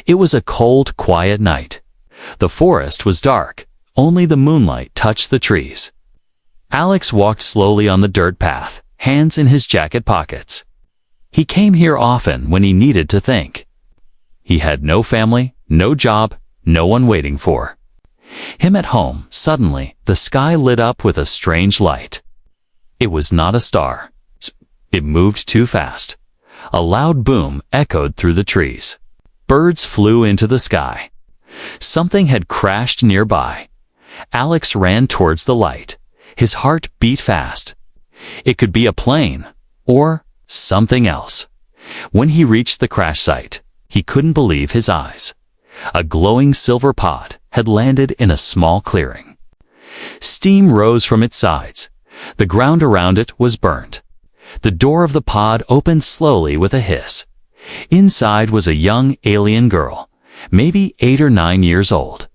It was a cold, quiet night. The forest was dark. Only the moonlight touched the trees. Alex walked slowly on the dirt path, hands in his jacket pockets. He came here often when he needed to think. He had no family, no job, no one waiting for him at home. Suddenly, the sky lit up with a strange light. It was not a star. It moved too fast. A loud boom echoed through the trees. Birds flew into the sky. Something had crashed nearby. Alex ran towards the light. His heart beat fast. It could be a plane, or something else. When he reached the crash site, he couldn't believe his eyes. A glowing silver pod had landed in a small clearing. Steam rose from its sides. The ground around it was burnt. The door of the pod opened slowly with a hiss. Inside was a young alien girl, maybe 8 or 9 years old.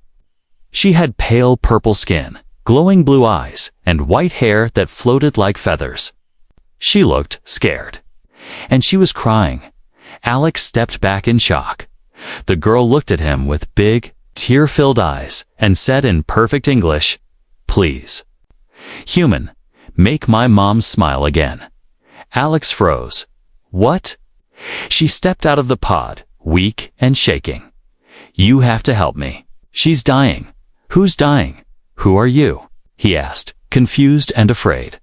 She had pale purple skin, glowing blue eyes, and white hair that floated like feathers. She looked scared. And she was crying. Alex stepped back in shock. The girl looked at him with big, tear-filled eyes and said in perfect English, "Please, human, make my mom smile again." Alex froze. What? She stepped out of the pod, weak and shaking. "You have to help me. She's dying." "Who's dying? Who are you?" he asked, confused and afraid.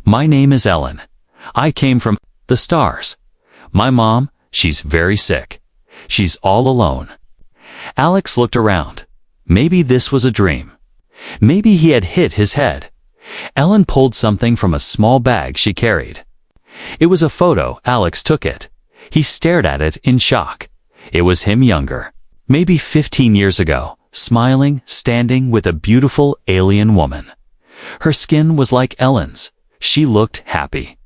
"My name is Ellen. I came from the stars. My mom, she's very sick. She's all alone." Alex looked around. Maybe this was a dream. Maybe he had hit his head. Ellen pulled something from a small bag she carried. It was a photo. Alex took it. He stared at it in shock. It was him younger, maybe 15 years ago, smiling, standing with a beautiful alien woman. Her skin was like Ellen's. She looked happy.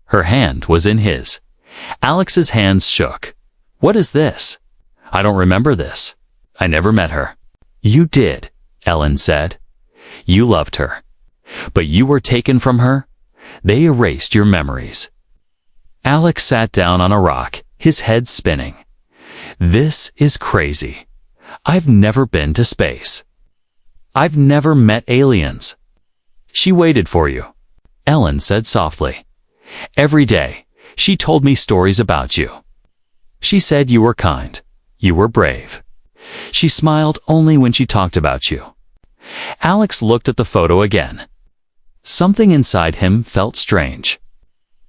Her hand was in his. Alex's hands shook. "What is this? I don't remember this. I never met her." "You did," Ellen said. "You loved her. But you were taken from her. They erased your memories." Alex sat down on a rock, his head spinning. "This is crazy. I've never been to space. I've never met aliens." "She waited for you," Ellen said softly. "Every day, she told me stories about you. She said you were kind. You were brave. She smiled only when she talked about you." Alex looked at the photo again. Something inside him felt strange.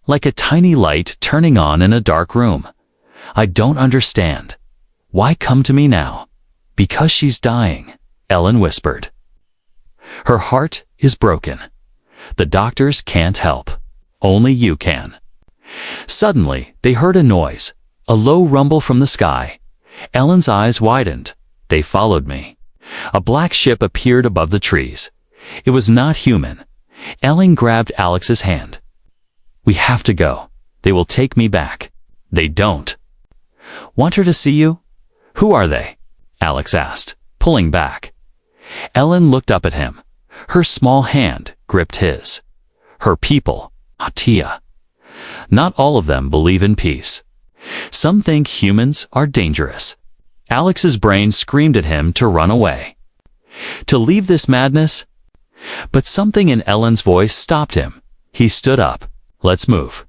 Like a tiny light turning on in a dark room. "I don't understand. Why come to me now?" "Because she's dying," Ellen whispered. "Her heart is broken. The doctors can't help. Only you can." Suddenly, they heard a noise, a low rumble from the sky. Ellen's eyes widened. "They followed me." A black ship appeared above the trees. It was not human. Ellen grabbed Alex's hand. "We have to go. They will take me back." "They don't." "Want her to see you?" "Who are they?" Alex asked, pulling back. Ellen looked up at him. Her small hand gripped his. "Her people, Atia. Not all of them believe in peace. Some think humans are dangerous." Alex's brain screamed at him to run away. To leave this madness? But something in Ellen's voice stopped him. He stood up. "Let's move."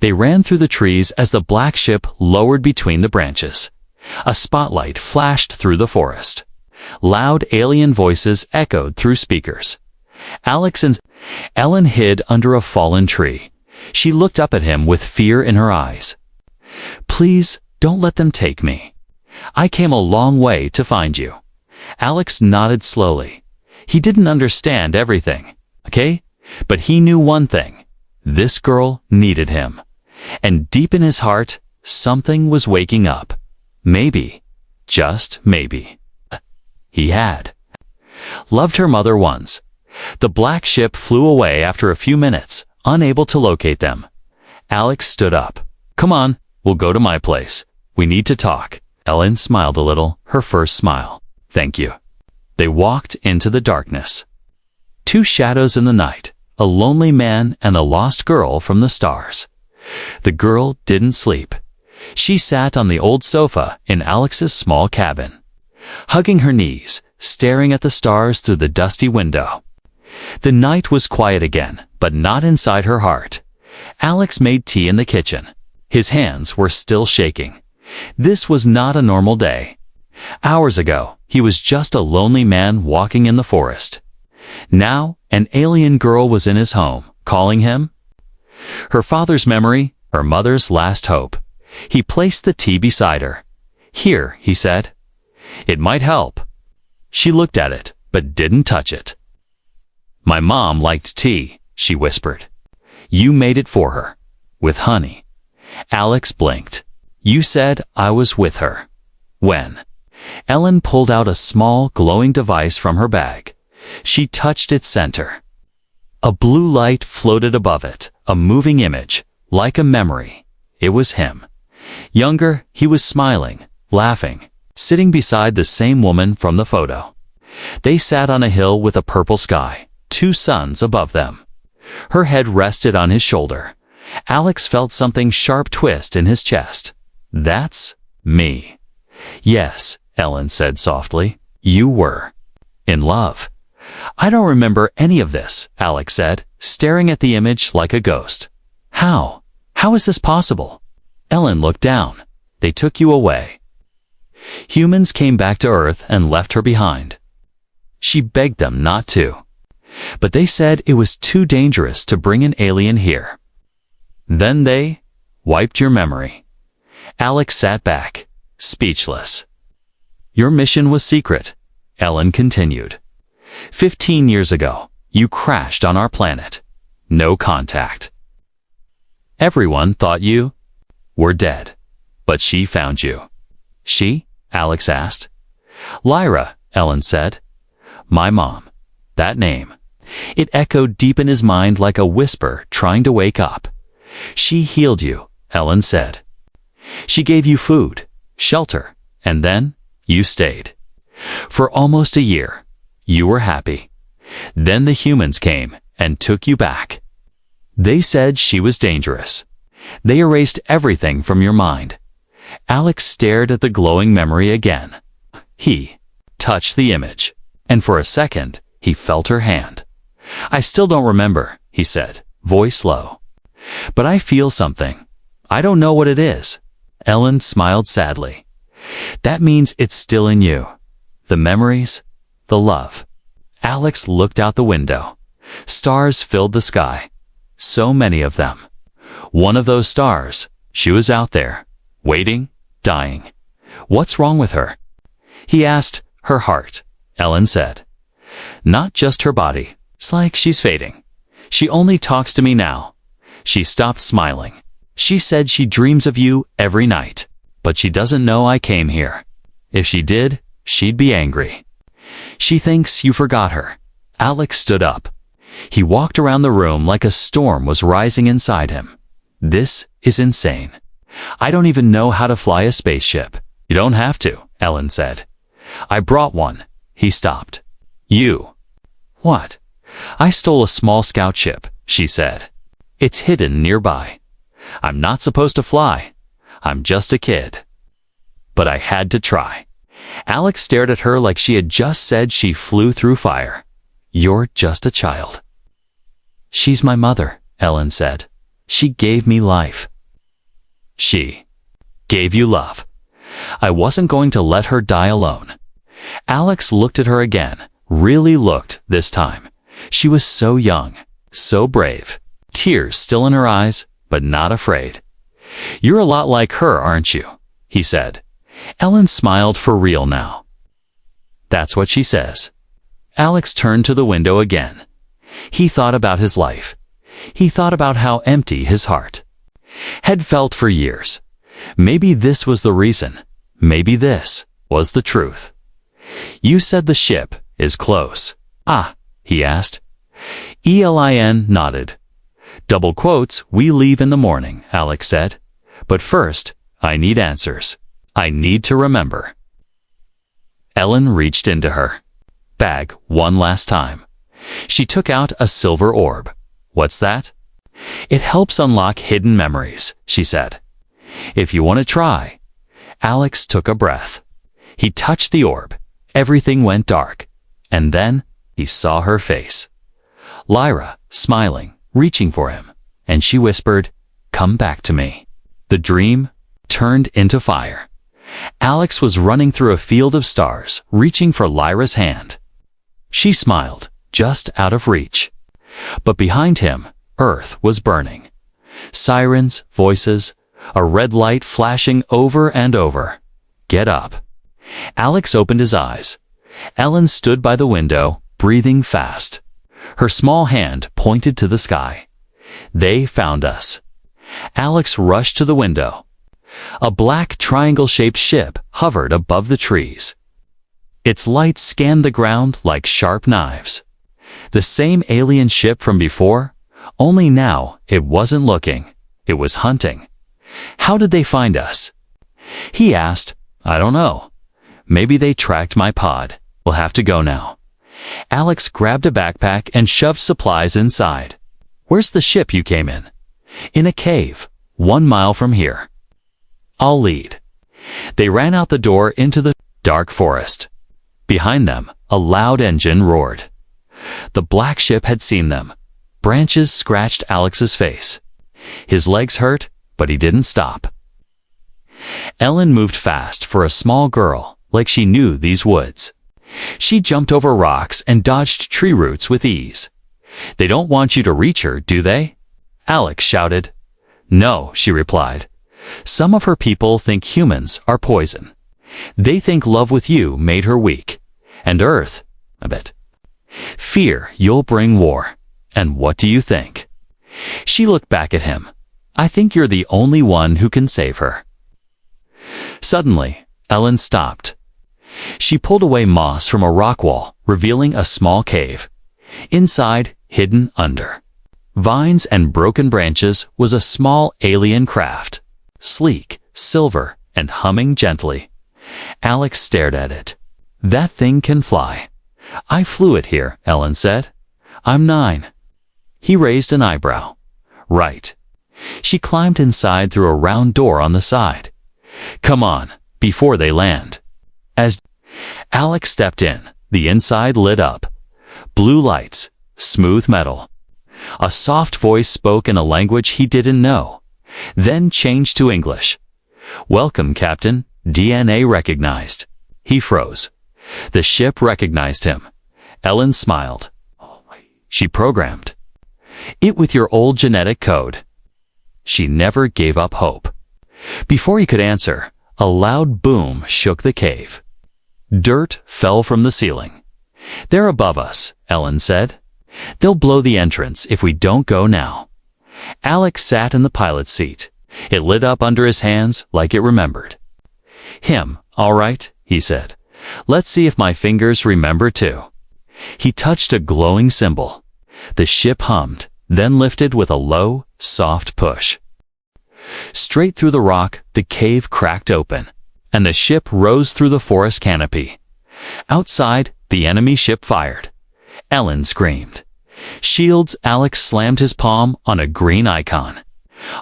They ran through the trees as the black ship lowered between the branches. A spotlight flashed through the forest. Loud alien voices echoed through speakers. Alex and Ellen hid under a fallen tree. She looked up at him with fear in her eyes. "Please, don't let them take me. I came a long way to find you." Alex nodded slowly. He didn't understand everything, okay? But he knew one thing. This girl needed him. And deep in his heart, something was waking up. Maybe, just maybe, he had loved her mother once. The black ship flew away after a few minutes, unable to locate them. Alex stood up. "Come on, we'll go to my place. We need to talk." Ellen smiled a little, her first smile. "Thank you." They walked into the darkness. Two shadows in the night, a lonely man and a lost girl from the stars. The girl didn't sleep. She sat on the old sofa in Alex's small cabin, hugging her knees, staring at the stars through the dusty window. The night was quiet again, but not inside her heart. Alex made tea in the kitchen. His hands were still shaking. This was not a normal day. Hours ago, he was just a lonely man walking in the forest. Now, an alien girl was in his home, calling him. Her father's memory, her mother's last hope. He placed the tea beside her. "Here," he said. "It might help." She looked at it, but didn't touch it. "My mom liked tea," she whispered. "You made it for her. With honey." Alex blinked. "You said I was with her." "When?" Ellen pulled out a small, glowing device from her bag. She touched its center. A blue light floated above it, a moving image, like a memory. It was him. Younger, he was smiling, laughing, sitting beside the same woman from the photo. They sat on a hill with a purple sky, 2 suns above them. Her head rested on his shoulder. Alex felt something sharp twist in his chest. "That's me." "Yes," Ellen said softly. "You were in love." "I don't remember any of this," Alex said, staring at the image like a ghost. "How? How is this possible?" Ellen looked down. "They took you away. Humans came back to Earth and left her behind. She begged them not to. But they said it was too dangerous to bring an alien here. Then they wiped your memory." Alex sat back, speechless. "Your mission was secret," Ellen continued. 15 years ago, you crashed on our planet. No contact. Everyone thought you were dead, but she found you." "She?" Alex asked. "Lyra," Ellen said. "My mom." That name. It echoed deep in his mind like a whisper trying to wake up. "She healed you," Ellen said. "She gave you food, shelter, and then you stayed. For almost a year, you were happy. Then the humans came and took you back. They said she was dangerous. They erased everything from your mind." Alex stared at the glowing memory again. He touched the image, and for a second, he felt her hand. "I still don't remember," he said, voice low. "But I feel something. I don't know what it is." Ellen smiled sadly. "That means it's still in you. The memories, the love." Alex looked out the window. Stars filled the sky. So many of them. One of those stars, she was out there, waiting, dying. "What's wrong with her?" He asked. "Her heart," Ellen said. "Not just her body. It's like she's fading. She only talks to me now." She stopped smiling. "She said she dreams of you every night, but she doesn't know I came here. If she did, she'd be angry. She thinks you forgot her." Alex stood up. He walked around the room like a storm was rising inside him. "This is insane. I don't even know how to fly a spaceship." "You don't have to," Ellen said. "I brought one." He stopped. "You?" "What?" "I stole a small scout ship," she said. "It's hidden nearby. I'm not supposed to fly. I'm just a kid." But I had to try. Alex stared at her like she had just said she flew through fire. "You're just a child." "She's my mother," Ellen said. "She gave me life." "She gave you love." "I wasn't going to let her die alone." Alex looked at her again, really looked this time. She was so young, so brave, tears still in her eyes, but not afraid. "You're a lot like her, aren't you?" he said. Ellen smiled for real now. "That's what she says." Alex turned to the window again. He thought about his life. He thought about how empty his heart had felt for years. Maybe this was the reason. Maybe this was the truth. "You said the ship is close." "Ah," he asked. Elin nodded. "Double quotes, we leave in the morning," Alex said. "But first, I need answers. I need to remember." Ellen reached into her bag one last time. She took out a silver orb. "What's that?" "It helps unlock hidden memories," she said. If you want to try. Alex took a breath. He touched the orb. Everything went dark. And then he saw her face. Lyra, smiling, reaching for him. And she whispered, "Come back to me." The dream turned into fire. Alex was running through a field of stars, reaching for Lyra's hand. She smiled, just out of reach. But behind him, Earth was burning. Sirens, voices, a red light flashing over and over. "Get up." Alex opened his eyes. Ellen stood by the window, breathing fast. Her small hand pointed to the sky. "They found us." Alex rushed to the window. A black triangle-shaped ship hovered above the trees. Its lights scanned the ground like sharp knives. The same alien ship from before, only now it wasn't looking, it was hunting. "How did they find us?" He asked. "I don't know. Maybe they tracked my pod. We'll have to go now." Alex grabbed a backpack and shoved supplies inside. "Where's the ship you came in?" "In a cave, 1 mile from here." "I'll lead." They ran out the door into the dark forest. Behind them, a loud engine roared. The black ship had seen them. Branches scratched Alex's face. His legs hurt, but he didn't stop. Ellen moved fast for a small girl, like she knew these woods. She jumped over rocks and dodged tree roots with ease. "They don't want you to reach her, do they?" Alex shouted. "No," she replied. "Some of her people think humans are poison. They think love with you made her weak. And Earth, a bit. Fear you'll bring war. And what do you think?" She looked back at him. "I think you're the only one who can save her." Suddenly, Ellen stopped. She pulled away moss from a rock wall, revealing a small cave. Inside, hidden under vines and broken branches, was a small alien craft. Sleek, silver, and humming gently. Alex stared at it. "That thing can fly." "I flew it here," Ellen said. "I'm 9. He raised an eyebrow. "Right." She climbed inside through a round door on the side. "Come on, before they land." As Alex stepped in, the inside lit up. Blue lights, smooth metal. A soft voice spoke in a language he didn't know, then changed to English. "Welcome, Captain. DNA recognized." He froze. The ship recognized him. Ellen smiled. She programmed it with your old genetic code. She never gave up hope. Before he could answer, a loud boom shook the cave. Dirt fell from the ceiling. "They're above us," Ellen said. "They'll blow the entrance if we don't go now." Alex sat in the pilot's seat. It lit up under his hands like it remembered. "Him, all right," he said. "Let's see if my fingers remember too." He touched a glowing symbol. The ship hummed, then lifted with a low, soft push. Straight through the rock, the cave cracked open, and the ship rose through the forest canopy. Outside, the enemy ship fired. Ellen screamed. Shields. Alex slammed his palm on a green icon.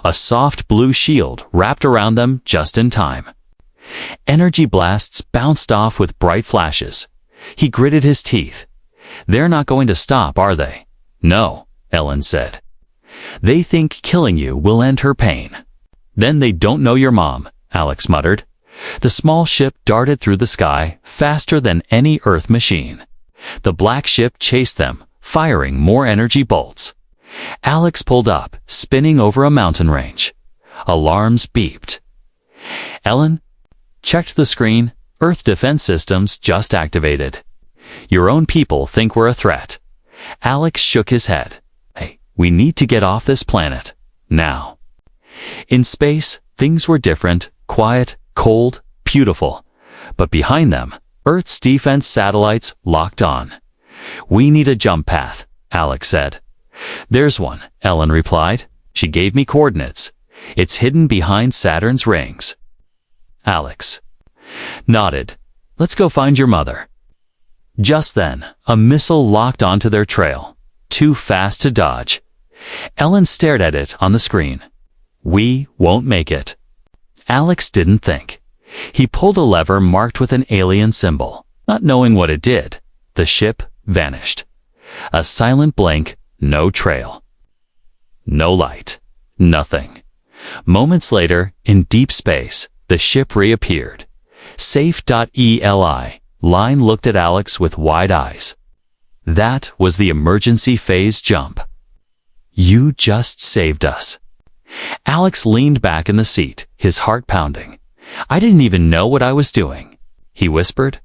A soft blue shield wrapped around them just in time. Energy blasts bounced off with bright flashes. He gritted his teeth. "They're not going to stop, are they?" "No," Ellen said. "They think killing you will end her pain." "Then they don't know your mom," Alex muttered. The small ship darted through the sky faster than any Earth machine. The black ship chased them, firing more energy bolts. Alex pulled up, spinning over a mountain range. Alarms beeped. Ellen checked the screen. "Earth defense systems just activated. Your own people think we're a threat." Alex shook his head. "Hey, we need to get off this planet. Now." In space, things were different, quiet, cold, beautiful. But behind them, Earth's defense satellites locked on. "We need a jump path," Alex said. "There's one," Ellen replied. She gave me coordinates. "It's hidden behind Saturn's rings." Alex nodded. "Let's go find your mother." Just then, a missile locked onto their trail, too fast to dodge. Ellen stared at it on the screen. "We won't make it." Alex didn't think. He pulled a lever marked with an alien symbol. Not knowing what it did, the ship vanished. A silent blink, no trail. No light. Nothing. Moments later, in deep space, the ship reappeared. Safe.eli. Line looked at Alex with wide eyes. That was the emergency phase jump. You just saved us. Alex leaned back in the seat, his heart pounding. I didn't even know what I was doing, he whispered.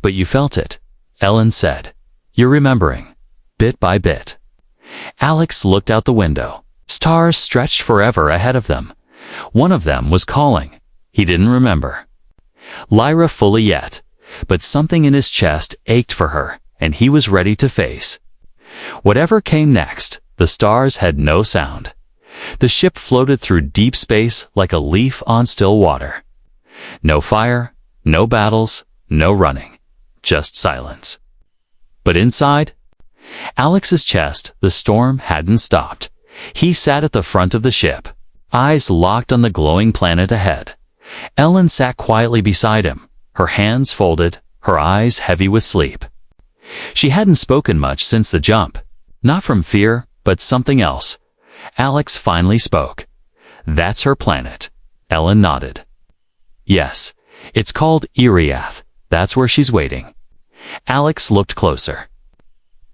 But you felt it, Ellen said. You're remembering, bit by bit. Alex looked out the window. Stars stretched forever ahead of them. One of them was calling. He didn't remember Lyra fully yet, but something in his chest ached for her, and he was ready to face whatever came next. The stars had no sound. The ship floated through deep space like a leaf on still water. No fire, no battles, no running, just silence. But inside Alex's chest, the storm hadn't stopped. He sat at the front of the ship, eyes locked on the glowing planet ahead. Ellen sat quietly beside him, her hands folded, her eyes heavy with sleep. She hadn't spoken much since the jump, not from fear, but something else. Alex finally spoke. That's her planet. Ellen nodded. Yes, it's called Iriath. That's where she's waiting. Alex looked closer.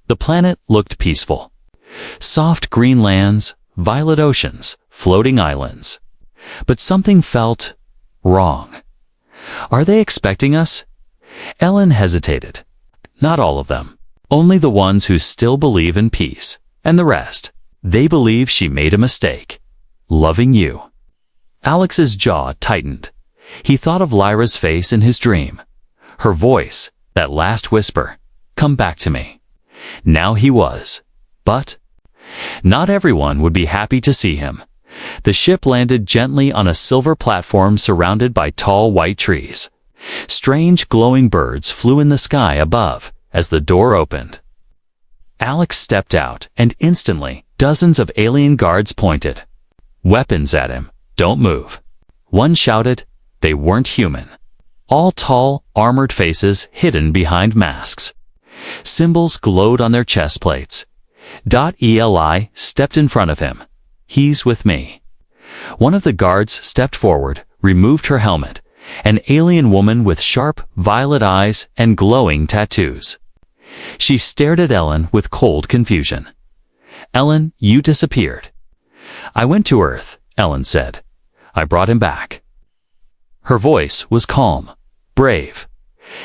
The planet looked peaceful. Soft green lands, violet oceans, floating islands. But something felt wrong. Are they expecting us? Ellen hesitated. Not all of them. Only the ones who still believe in peace. And the rest, they believe she made a mistake. Loving you. Alex's jaw tightened. He thought of Lyra's face in his dream. Her voice, that last whisper, come back to me. Now he was. But not everyone would be happy to see him. The ship landed gently on a silver platform surrounded by tall white trees. Strange glowing birds flew in the sky above as the door opened. Alex stepped out, and instantly, dozens of alien guards pointed weapons at him. Don't move. One shouted. They weren't human. All tall, armored faces hidden behind masks. Symbols glowed on their chest plates. Eli stepped in front of him. He's with me. One of the guards stepped forward, removed her helmet. An alien woman with sharp, violet eyes and glowing tattoos. She stared at Ellen with cold confusion. Ellen, you disappeared. I went to Earth, Ellen said. I brought him back. Her voice was calm, brave.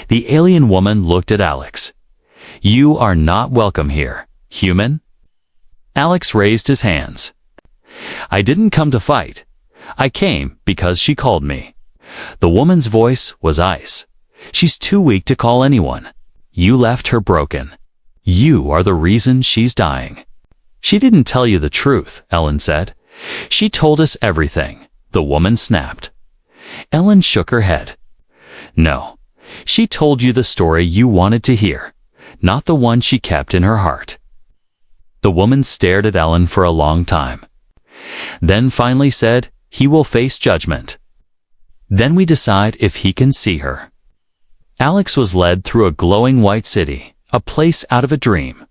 The alien woman looked at Alex. You are not welcome here, human. Alex raised his hands. I didn't come to fight. I came because she called me. The woman's voice was ice. She's too weak to call anyone. You left her broken. You are the reason she's dying. She didn't tell you the truth, Ellen said. She told us everything, the woman snapped. Ellen shook her head. No, she told you the story you wanted to hear, not the one she kept in her heart. The woman stared at Ellen for a long time. Then finally said, he will face judgment. Then we decide if he can see her. Alex was led through a glowing white city, a place out of a dream.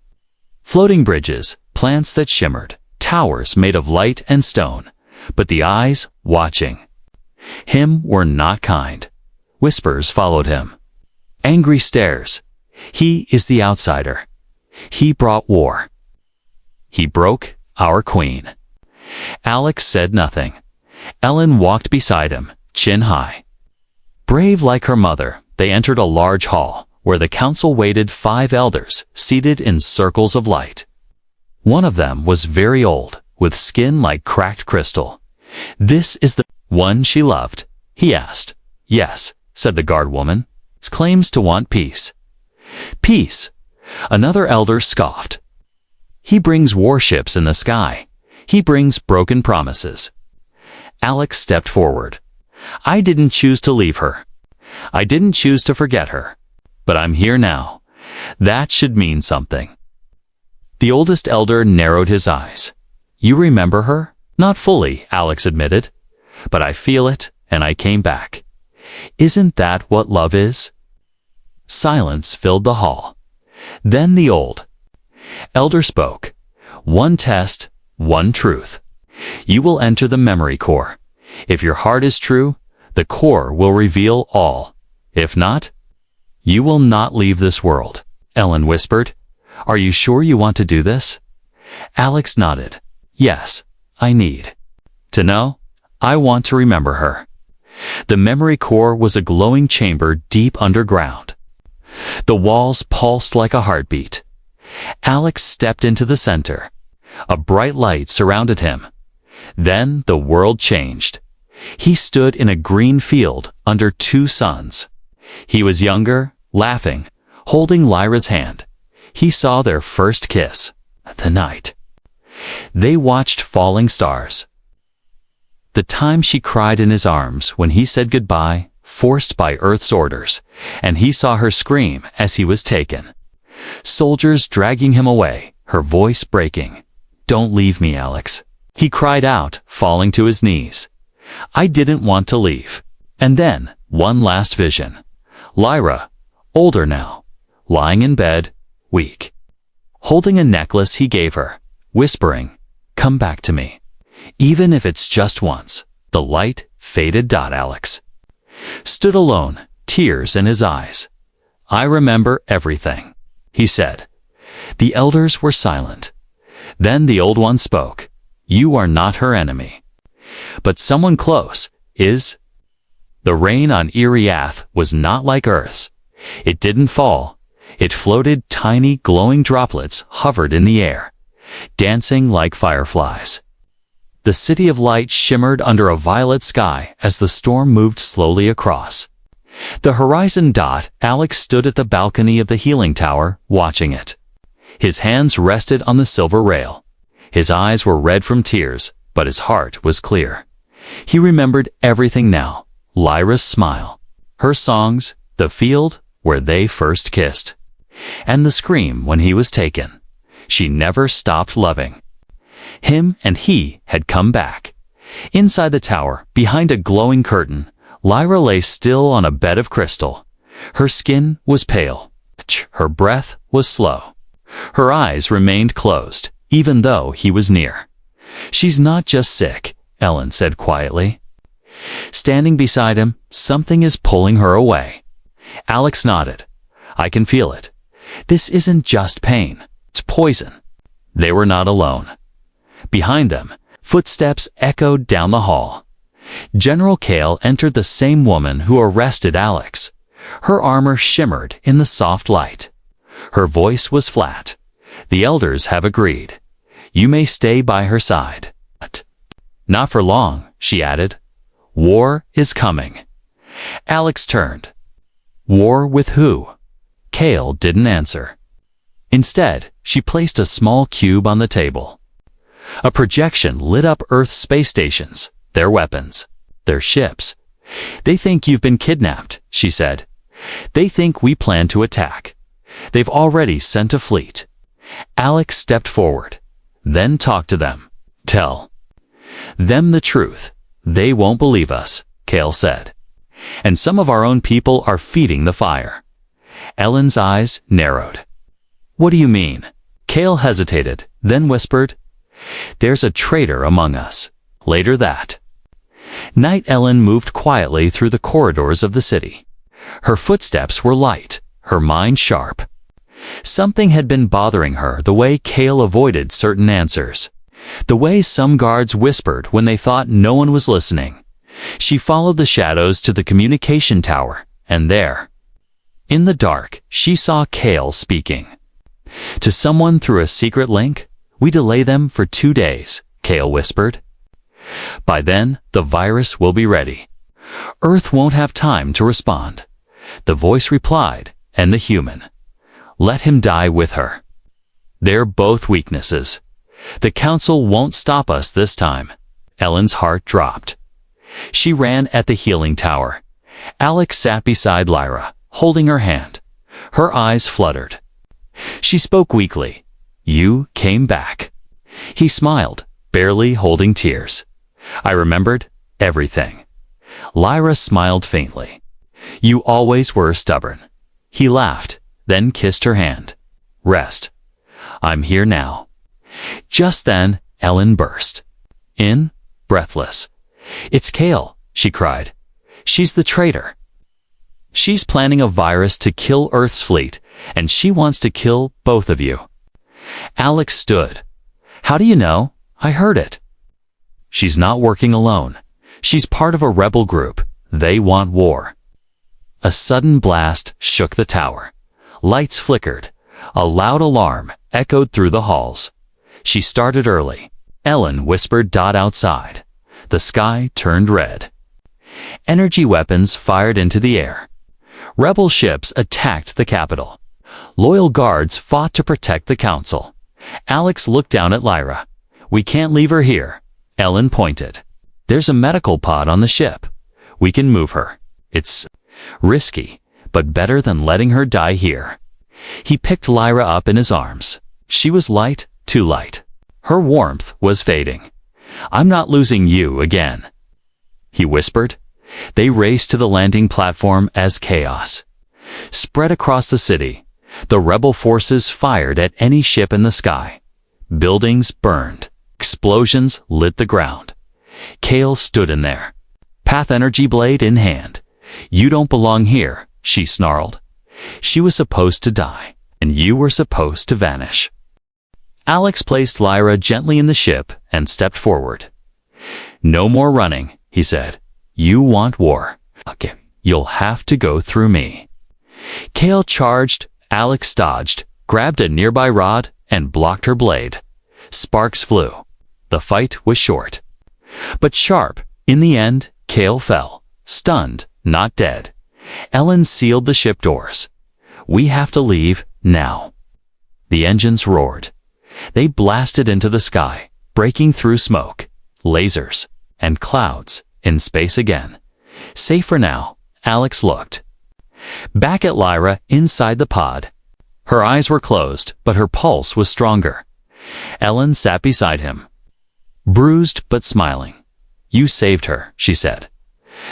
Floating bridges, plants that shimmered, towers made of light and stone, but the eyes watching him were not kind. Whispers followed him. Angry stares. He is the outsider. He brought war. He broke our queen. Alex said nothing. Ellen walked beside him, chin high. Brave like her mother, they entered a large hall, where the council waited 5 elders, seated in circles of light. One of them was very old, with skin like cracked crystal. This is the one she loved, he asked. Yes, said the guard woman. It claims to want peace. Peace, another elder scoffed. He brings warships in the sky. He brings broken promises. Alex stepped forward. I didn't choose to leave her. I didn't choose to forget her. But I'm here now. That should mean something. The oldest elder narrowed his eyes. You remember her? Not fully, Alex admitted. But I feel it, and I came back. Isn't that what love is?" Silence filled the hall. Then the old elder spoke. "One test, one truth. You will enter the memory core. If your heart is true, the core will reveal all. If not, you will not leave this world." Ellen whispered. "Are you sure you want to do this?" Alex nodded. "Yes, I need to know. I want to remember her." The memory core was a glowing chamber deep underground. The walls pulsed like a heartbeat. Alex stepped into the center. A bright light surrounded him. Then the world changed. He stood in a green field under two suns. He was younger, laughing, holding Lyra's hand. He saw their first kiss. The night they watched falling stars. The time she cried in his arms when he said goodbye, forced by Earth's orders, and he saw her scream as he was taken. Soldiers dragging him away, her voice breaking. "Don't leave me, Alex," he cried out, falling to his knees. "I didn't want to leave." And then, one last vision. Lyra, older now, lying in bed, weak, holding a necklace he gave her, whispering, "Come back to me. Even if it's just once." The light faded. Alex stood alone, tears in his eyes. "I remember everything," he said. The elders were silent. Then the old one spoke. "You are not her enemy, but someone close is." The rain on Iriath was not like Earth's. It didn't fall. It floated. Tiny glowing droplets hovered in the air, dancing like fireflies. The city of light shimmered under a violet sky as the storm moved slowly across the horizon. Alex stood at the balcony of the healing tower, watching it. His hands rested on the silver rail. His eyes were red from tears, but his heart was clear. He remembered everything now. Lyra's smile, her songs, the field where they first kissed, and the scream when he was taken. She never stopped loving him, and he had come back. Inside the tower, behind a glowing curtain, Lyra lay still on a bed of crystal. Her skin was pale. Her breath was slow. Her eyes remained closed, even though he was near. "She's not just sick," Ellen said quietly. Standing beside him, "Something is pulling her away." Alex nodded. "I can feel it. This isn't just pain. It's poison." They were not alone. Behind them, footsteps echoed down the hall. General Kale entered, the same woman who arrested Alex. Her armor shimmered in the soft light. Her voice was flat. "The elders have agreed. You may stay by her side." "Not for long," she added. "War is coming." Alex turned. "War with who?" Kale didn't answer. Instead, she placed a small cube on the table. A projection lit up Earth's space stations, their weapons, their ships. "They think you've been kidnapped," she said. "They think we plan to attack. They've already sent a fleet." Alex stepped forward. "Then talk to them. Tell them the truth. They won't believe us," Kale said. "And some of our own people are feeding the fire." Ellen's eyes narrowed. "What do you mean?" Kale hesitated, then whispered, "There's a traitor among us." Later that night, Ellen moved quietly through the corridors of the city. Her footsteps were light, her mind sharp. Something had been bothering her, the way Kale avoided certain answers, the way some guards whispered when they thought no one was listening. She followed the shadows to the communication tower, and there, in the dark, she saw Kale speaking to someone through a secret link. "We delay them for 2 days," Kale whispered. "By then, the virus will be ready. Earth won't have time to respond." The voice replied, and the human, "Let him die with her. They're both weaknesses. The council won't stop us this time." Ellen's heart dropped. She ran at the healing tower. Alex sat beside Lyra, holding her hand. Her eyes fluttered. She spoke weakly. "You came back." He smiled, barely holding tears. "I remembered everything." Lyra smiled faintly. You always were stubborn. He laughed, then kissed her hand. Rest. I'm here now. Just then, Ellen burst in, breathless. It's Kale, she cried. She's the traitor. She's planning a virus to kill Earth's fleet, and she wants to kill both of you. Alex stood. How do you know? I heard it. She's not working alone. She's part of a rebel group. They want war. A sudden blast shook the tower. Lights flickered. A loud alarm echoed through the halls. She started early. Ellen whispered Dot outside. The sky turned red. Energy weapons fired into the air. Rebel ships attacked the capital. Loyal guards fought to protect the council. Alex looked down at Lyra. We can't leave her here. Ellen pointed. There's a medical pod on the ship. We can move her. It's risky, but better than letting her die here. He picked Lyra up in his arms. She was light, too light. Her warmth was fading. I'm not losing you again, he whispered. They raced to the landing platform as chaos spread across the city. The rebel forces fired at any ship in the sky. Buildings burned. Explosions lit the ground. Kale stood in there, path energy blade in hand. You don't belong here, she snarled. She was supposed to die, and you were supposed to vanish. Alex placed Lyra gently in the ship and stepped forward. No more running, he said. You want war. Okay, you'll have to go through me. Kale charged. Alex dodged, grabbed a nearby rod, and blocked her blade. Sparks flew. The fight was short, but sharp. In the end, Kale fell, stunned, not dead. Ellen sealed the ship doors. We have to leave now. The engines roared. They blasted into the sky, breaking through smoke, lasers, and clouds. In space again. Safe for now, Alex looked. Back at Lyra inside the pod. Her eyes were closed, but her pulse was stronger. Ellen sat beside him, bruised but smiling. You saved her, she said.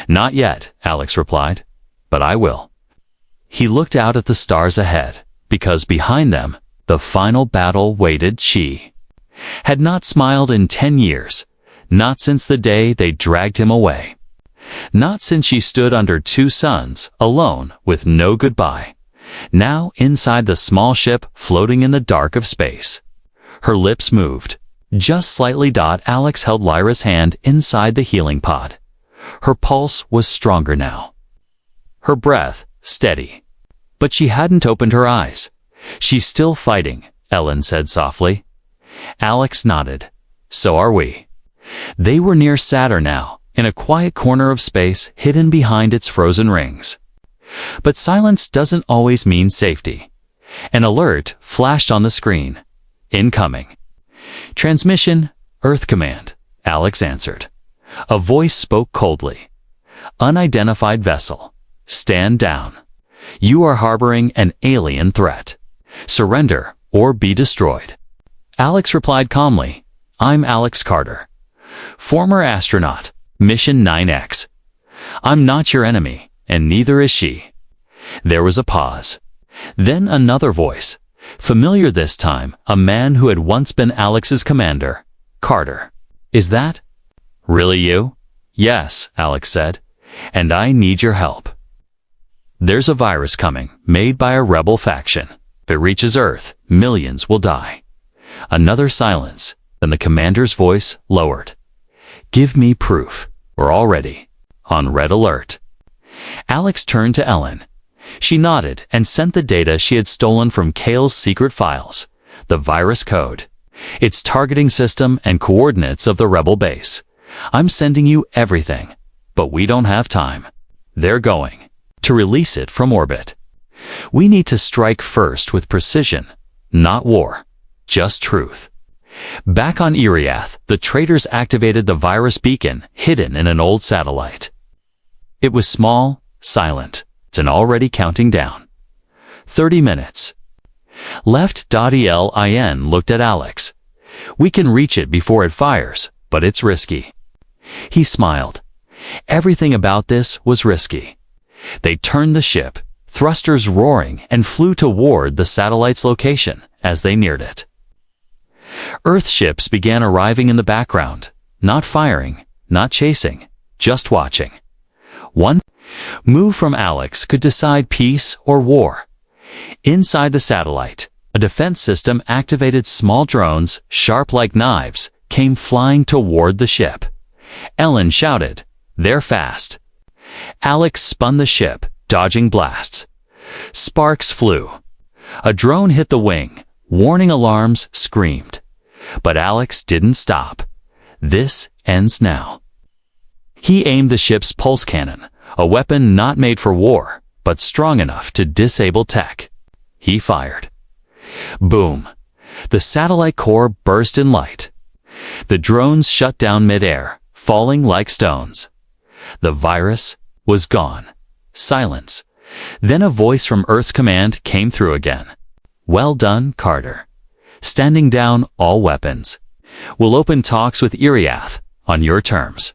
Not yet, Alex replied, but I will. He looked out at the stars ahead, because behind them, the final battle waited. She had not smiled in 10 years. Not since the day they dragged him away. Not since she stood under 2 suns, alone, with no goodbye. Now inside the small ship floating in the dark of space. Her lips moved. Just slightly. Alex held Lyra's hand inside the healing pod. Her pulse was stronger now. Her breath steady. But she hadn't opened her eyes. She's still fighting, Ellen said softly. Alex nodded. So are we. They were near Saturn now, in a quiet corner of space hidden behind its frozen rings. But silence doesn't always mean safety. An alert flashed on the screen. Incoming. Transmission, Earth Command, Alex answered. A voice spoke coldly. Unidentified vessel. Stand down. You are harboring an alien threat. Surrender or be destroyed. Alex replied calmly. I'm Alex Carter. Former astronaut, Mission 9X. I'm not your enemy, and neither is she. There was a pause. Then another voice, familiar this time, a man who had once been Alex's commander. Carter. Is that really you? Yes, Alex said, and I need your help. There's a virus coming, made by a rebel faction. If it reaches Earth, millions will die. Another silence, then the commander's voice lowered. Give me proof. We're already on red alert. Alex turned to Ellen. She nodded and sent the data she had stolen from Kale's secret files, the virus code, its targeting system and coordinates of the rebel base. I'm sending you everything, but we don't have time. They're going to release it from orbit. We need to strike first with precision, not war, just truth. Back on Iriath, the traitors activated the virus beacon hidden in an old satellite. It was small, silent, and already counting down. 30 minutes. Left.Elin looked at Alex. We can reach it before it fires, but it's risky. He smiled. Everything about this was risky. They turned the ship, thrusters roaring, and flew toward the satellite's location as they neared it. Earth ships began arriving in the background, not firing, not chasing, just watching. One move from Alex could decide peace or war. Inside the satellite, a defense system activated small drones, sharp like knives, came flying toward the ship. Ellen shouted, "They're fast." Alex spun the ship, dodging blasts. Sparks flew. A drone hit the wing. Warning alarms screamed. But Alex didn't stop. "This ends now." He aimed the ship's pulse cannon, a weapon not made for war, but strong enough to disable tech. He fired. Boom! The satellite core burst in light. The drones shut down mid-air, falling like stones. The virus was gone. Silence. Then a voice from Earth's command came through again. "Well done, Carter. Standing down all weapons. We'll open talks with Iriath on your terms."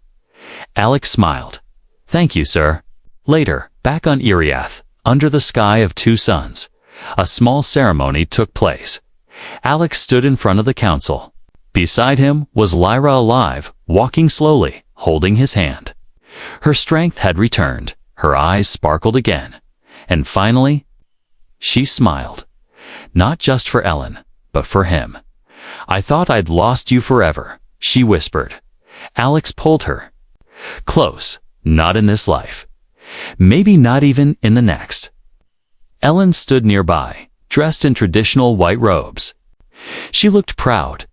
Alex smiled. "Thank you, sir." Later, back on Iriath, under the sky of two suns, a small ceremony took place. Alex stood in front of the council. Beside him was Lyra alive, walking slowly, holding his hand. Her strength had returned, her eyes sparkled again, and finally, she smiled. Not just for Ellen, but for him. "I thought I'd lost you forever," she whispered. Alex pulled her. "Close, not in this life. Maybe not even in the next." Ellen stood nearby, dressed in traditional white robes. She looked proud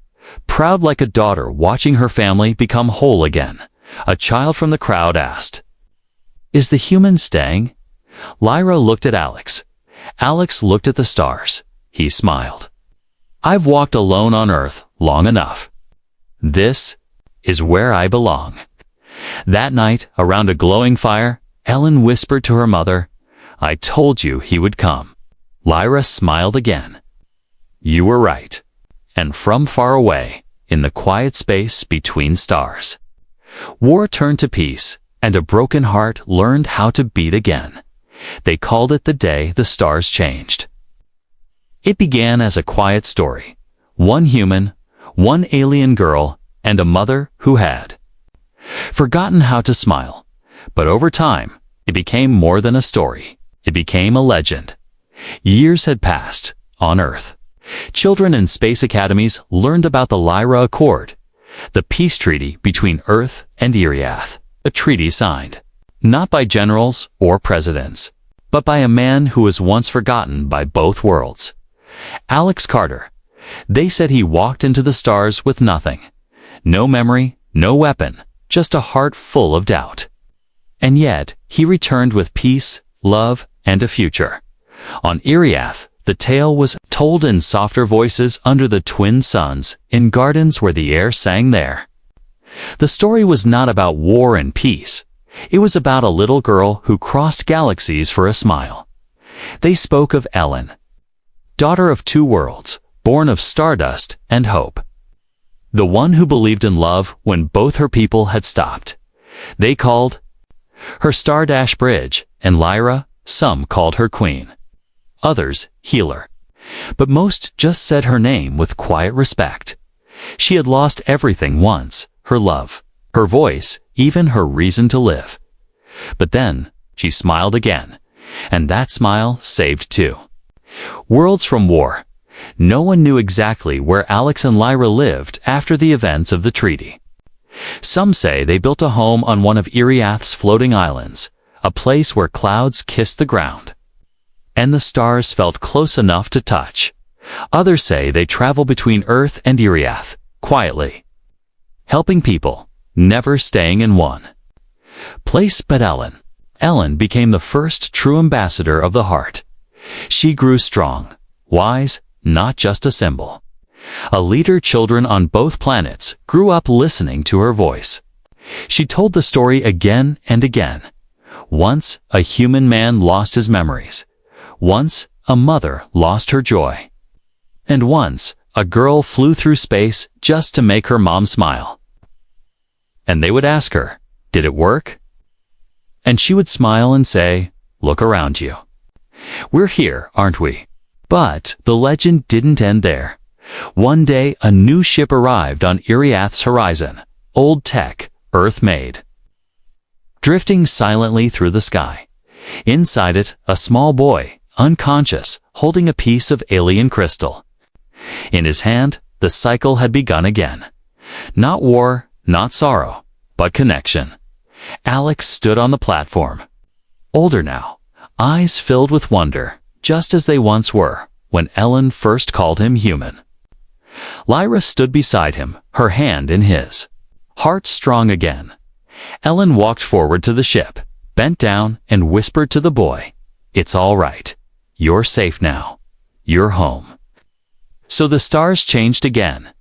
like a daughter watching her family become whole again. A child from the crowd asked, "Is the human staying?" Lyra looked at Alex. Alex looked at the stars. He smiled. "I've walked alone on Earth long enough. This is where I belong." That night, around a glowing fire, Ellen whispered to her mother, "I told you he would come." Lyra smiled again. "You were right." And from far away, in the quiet space between stars, war turned to peace, and a broken heart learned how to beat again. They called it the day the stars changed. It began as a quiet story. One human, one alien girl, and a mother who had forgotten how to smile. But over time, it became more than a story. It became a legend. Years had passed on Earth. Children in space academies learned about the Lyra Accord, the peace treaty between Earth and Iriath, a treaty signed, not by generals or presidents, but by a man who was once forgotten by both worlds. Alex Carter. They said he walked into the stars with nothing. No memory, no weapon, just a heart full of doubt. And yet, he returned with peace, love, and a future. On Iriath, the tale was told in softer voices under the twin suns, in gardens where the air sang there. The story was not about war and peace. It was about a little girl who crossed galaxies for a smile. They spoke of Ellen, daughter of two worlds, born of stardust and hope. The one who believed in love when both her people had stopped. They called her Stardash Bridge, and Lyra, some called her Queen. Others, Healer. But most just said her name with quiet respect. She had lost everything once, her love, her voice, even her reason to live. But then, she smiled again, and that smile saved two worlds from war. No one knew exactly where Alex and Lyra lived after the events of the treaty. Some say they built a home on one of Iriath's floating islands, a place where clouds kissed the ground, and the stars felt close enough to touch. Others say they travel between Earth and Iriath, quietly, helping people, never staying in one place. But Ellen became the first true ambassador of the heart. She grew strong, wise, not just a symbol. A leader children on both planets grew up listening to her voice. She told the story again and again. Once, a human man lost his memories. Once, a mother lost her joy. And once, a girl flew through space just to make her mom smile. And they would ask her, "Did it work?" and she would smile and say, "Look around you. We're here, aren't we?" But the legend didn't end there. One day, a new ship arrived on Iriath's horizon, old tech, Earth-made. Drifting silently through the sky. Inside it, a small boy, unconscious, holding a piece of alien crystal. In his hand, the cycle had begun again. Not war, not sorrow, but connection. Alex stood on the platform. Older now, eyes filled with wonder, just as they once were, when Ellen first called him human. Lyra stood beside him, her hand in his. Heart strong again. Ellen walked forward to the ship, bent down, and whispered to the boy, "It's all right. You're safe now. You're home." So the stars changed again.